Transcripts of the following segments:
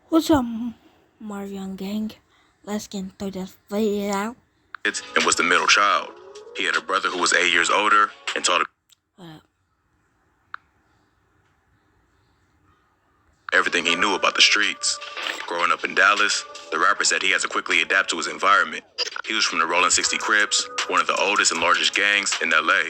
What's up, Marion gang? Let's get into this video. And was the middle child. He had a brother who was 8 years older and taught him everything he knew about the streets. Growing up in Dallas, the rapper said he had to quickly adapt to his environment. He was from the Rollin 60 Crips, one of the oldest and largest gangs in LA.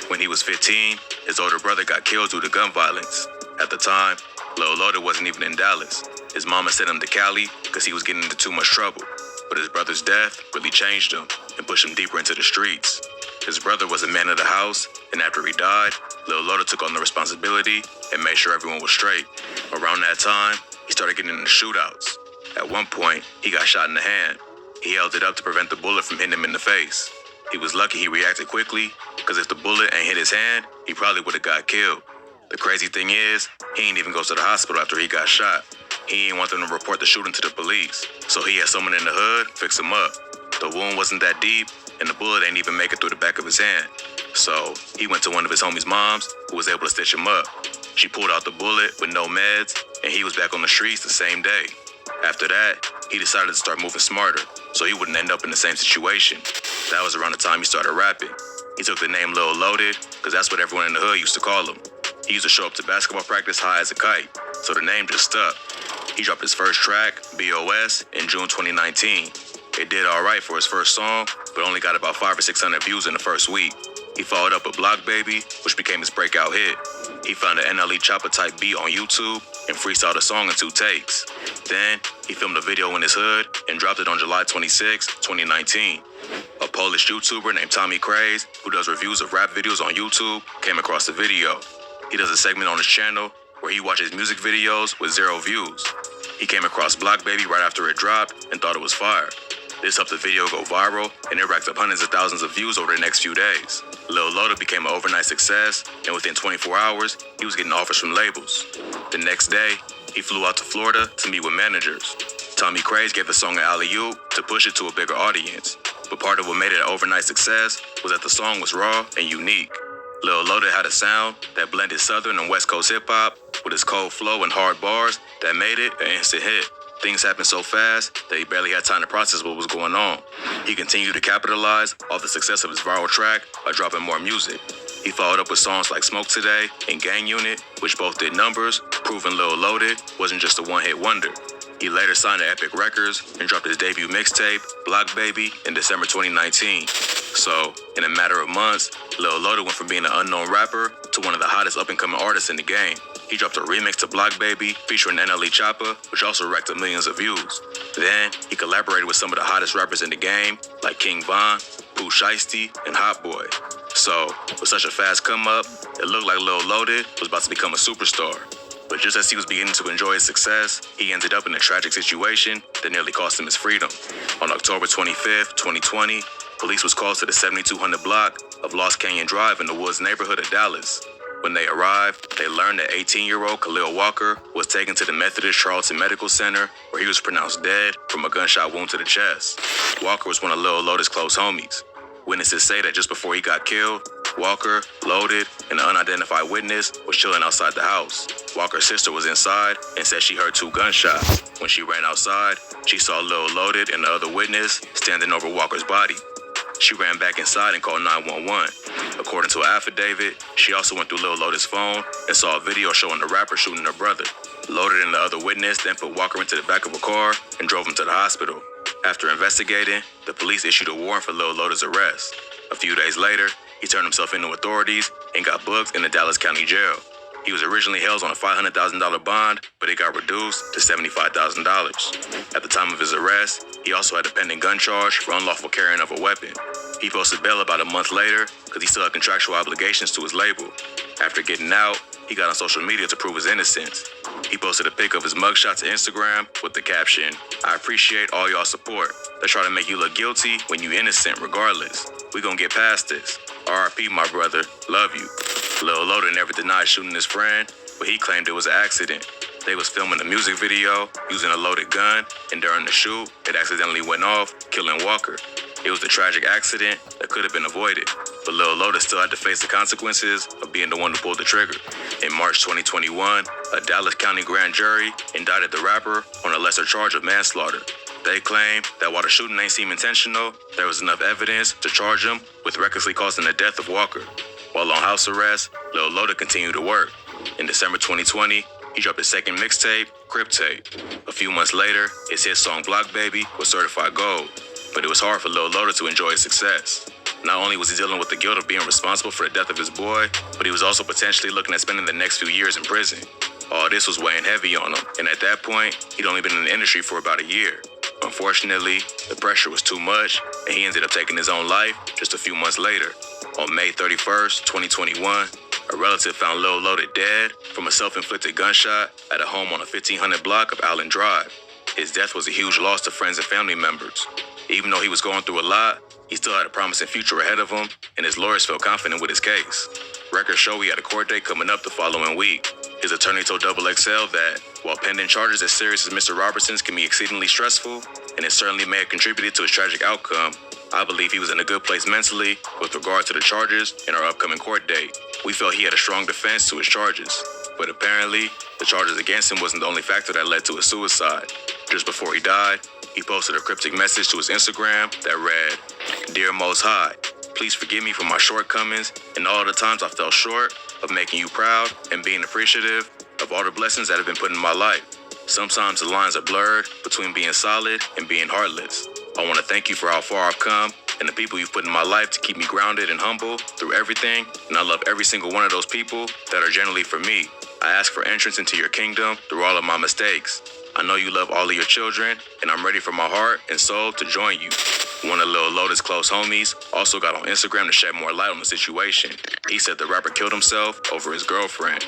When he was 15, his older brother got killed due to gun violence. At the time, Lil Loaded wasn't even in Dallas. His mama sent him to Cali because he was getting into too much trouble. But his brother's death really changed him and pushed him deeper into the streets. His brother was a man of the house, and after he died, Lil Loaded took on the responsibility and made sure everyone was straight. Around that time, he started getting into shootouts. At one point, he got shot in the hand. He held it up to prevent the bullet from hitting him in the face. He was lucky he reacted quickly, because if the bullet ain't hit his hand, he probably would have got killed. The crazy thing is, he ain't even go to the hospital after he got shot. He didn't want them to report the shooting to the police, so he had someone in the hood fix him up. The wound wasn't that deep, and the bullet ain't even make it through the back of his hand. So he went to one of his homie's moms, who was able to stitch him up. She pulled out the bullet with no meds, and he was back on the streets the same day. After that, he decided to start moving smarter, so he wouldn't end up in the same situation. That was around the time he started rapping. He took the name Lil Loaded, because that's what everyone in the hood used to call him. He used to show up to basketball practice high as a kite, so the name just stuck. He dropped his first track, BOS, in June 2019. It did alright for his first song, but only got about 500 or 600 views in the first week. He followed up with Block Baby, which became his breakout hit. He found an NLE Chopper type beat on YouTube and freestyled a song in 2 takes. Then, he filmed a video in his hood and dropped it on July 26, 2019. A Polish YouTuber named Tommy Craze, who does reviews of rap videos on YouTube, came across the video. He does a segment on his channel where he watches music videos with 0 views. He came across Block Baby right after it dropped and thought it was fire. This helped the video go viral, and it racked up hundreds of thousands of views over the next few days. Lil Loaded became an overnight success, and within 24 hours, he was getting offers from labels. The next day, he flew out to Florida to meet with managers. Tommy Craze gave the song an alley-oop to push it to a bigger audience. But part of what made it an overnight success was that the song was raw and unique. Lil Loaded had a sound that blended Southern and West Coast hip-hop with his cold flow and hard bars that made it an instant hit. Things happened so fast that he barely had time to process what was going on. He continued to capitalize off the success of his viral track by dropping more music. He followed up with songs like Smoke Today and Gang Unit, which both did numbers, proving Lil Loaded wasn't just a one-hit wonder. He later signed to Epic Records and dropped his debut mixtape, Block Baby, in December 2019. So, in a matter of months, Lil Loaded went from being an unknown rapper to one of the hottest up-and-coming artists in the game. He dropped a remix to Block Baby featuring NLE Choppa, which also racked up millions of views. Then, he collaborated with some of the hottest rappers in the game, like King Von, Pooh Shiesty, and Hot Boy. So, with such a fast come-up, it looked like Lil Loaded was about to become a superstar. But just as he was beginning to enjoy his success, he ended up in a tragic situation that nearly cost him his freedom. On October 25th, 2020, police was called to the 7200 block of Lost Canyon Drive in the Woods neighborhood of Dallas. When they arrived, they learned that 18-year-old Khalil Walker was taken to the Methodist Charlton Medical Center, where he was pronounced dead from a gunshot wound to the chest. Walker was one of Lil Loaded's close homies. Witnesses say that just before he got killed, Walker, Loaded, and an unidentified witness was chilling outside the house. Walker's sister was inside and said she heard 2 gunshots. When she ran outside, she saw Lil Loaded and the other witness standing over Walker's body. She ran back inside and called 911. According to an affidavit, she also went through Lil Loaded's phone and saw a video showing the rapper shooting her brother. Loaded and the other witness then put Walker into the back of a car and drove him to the hospital. After investigating, the police issued a warrant for Lil Loaded's arrest. A few days later, he turned himself into authorities and got booked in the Dallas County Jail. He was originally held on a $500,000 bond, but it got reduced to $75,000. At the time of his arrest, he also had a pending gun charge for unlawful carrying of a weapon. He posted bail about a month later because he still had contractual obligations to his label. After getting out, he got on social media to prove his innocence. He posted a pic of his mugshot to Instagram with the caption, "I appreciate all y'all support. They try to make you look guilty when you innocent regardless. We gonna get past this. RIP, my brother. Love you." Lil Loaded never denied shooting his friend, but he claimed it was an accident. They was filming a music video using a loaded gun, and during the shoot, it accidentally went off, killing Walker. It was a tragic accident that could have been avoided. but Lil Loda still had to face the consequences of being the one who pulled the trigger. In March 2021, a Dallas County grand jury indicted the rapper on a lesser charge of manslaughter. They claim that while the shooting ain't seem intentional, there was enough evidence to charge him with recklessly causing the death of Walker. While on house arrest, Lil Loda continued to work. In December 2020, he dropped his second mixtape, Crip Tape. A few months later, his hit song Block Baby was certified gold, but it was hard for Lil Loda to enjoy his success. Not only was he dealing with the guilt of being responsible for the death of his boy, but he was also potentially looking at spending the next few years in prison. All this was weighing heavy on him, and at that point, he'd only been in the industry for about a year. Unfortunately, the pressure was too much, and he ended up taking his own life just a few months later. On May 31st, 2021, a relative found Lil Loda dead from a self-inflicted gunshot at a home on a 1500 block of Allen Drive. His death was a huge loss to friends and family members. Even though he was going through a lot, he still had a promising future ahead of him, and his lawyers felt confident with his case. Records show he had a court date coming up the following week. His attorney told XXL that while pending charges as serious as Mr. Robertson's can be exceedingly stressful, and it certainly may have contributed to his tragic outcome, I believe he was in a good place mentally with regard to the charges and our upcoming court date. We felt he had a strong defense to his charges, but apparently, the charges against him wasn't the only factor that led to his suicide. Just before he died, he posted a cryptic message to his Instagram that read, "Dear Most High, please forgive me for my shortcomings and all the times I fell short of making you proud and being appreciative of all the blessings that have been put in my life. Sometimes the lines are blurred between being solid and being heartless. I want to thank you for how far I've come and the people you've put in my life to keep me grounded and humble through everything, and I love every single one of those people that are generally for me. I ask for entrance into your kingdom through all of my mistakes. I know you love all of your children, and I'm ready for my heart and soul to join you." One of Lil Loda's close homies also got on Instagram to shed more light on the situation. He said the rapper killed himself over his girlfriend.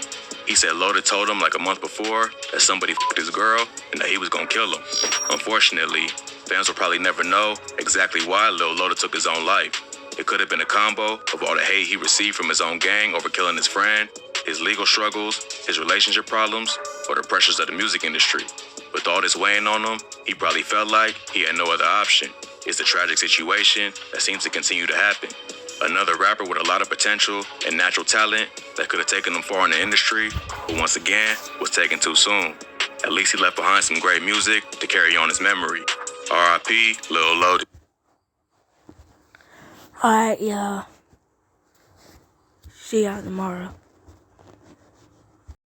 He said Loda told him like a month before that somebody f***ed his girl and that he was gonna kill him. Unfortunately, fans will probably never know exactly why Lil Loda took his own life. It could have been a combo of all the hate he received from his own gang over killing his friend, his legal struggles, his relationship problems, or the pressures of the music industry. With all this weighing on him, he probably felt like he had no other option. It's a tragic situation that seems to continue to happen. Another rapper with a lot of potential and natural talent that could have taken him far in the industry, but once again, was taken too soon. At least he left behind some great music to carry on his memory. R.I.P. Lil Loda. Alright, y'all. See y'all tomorrow.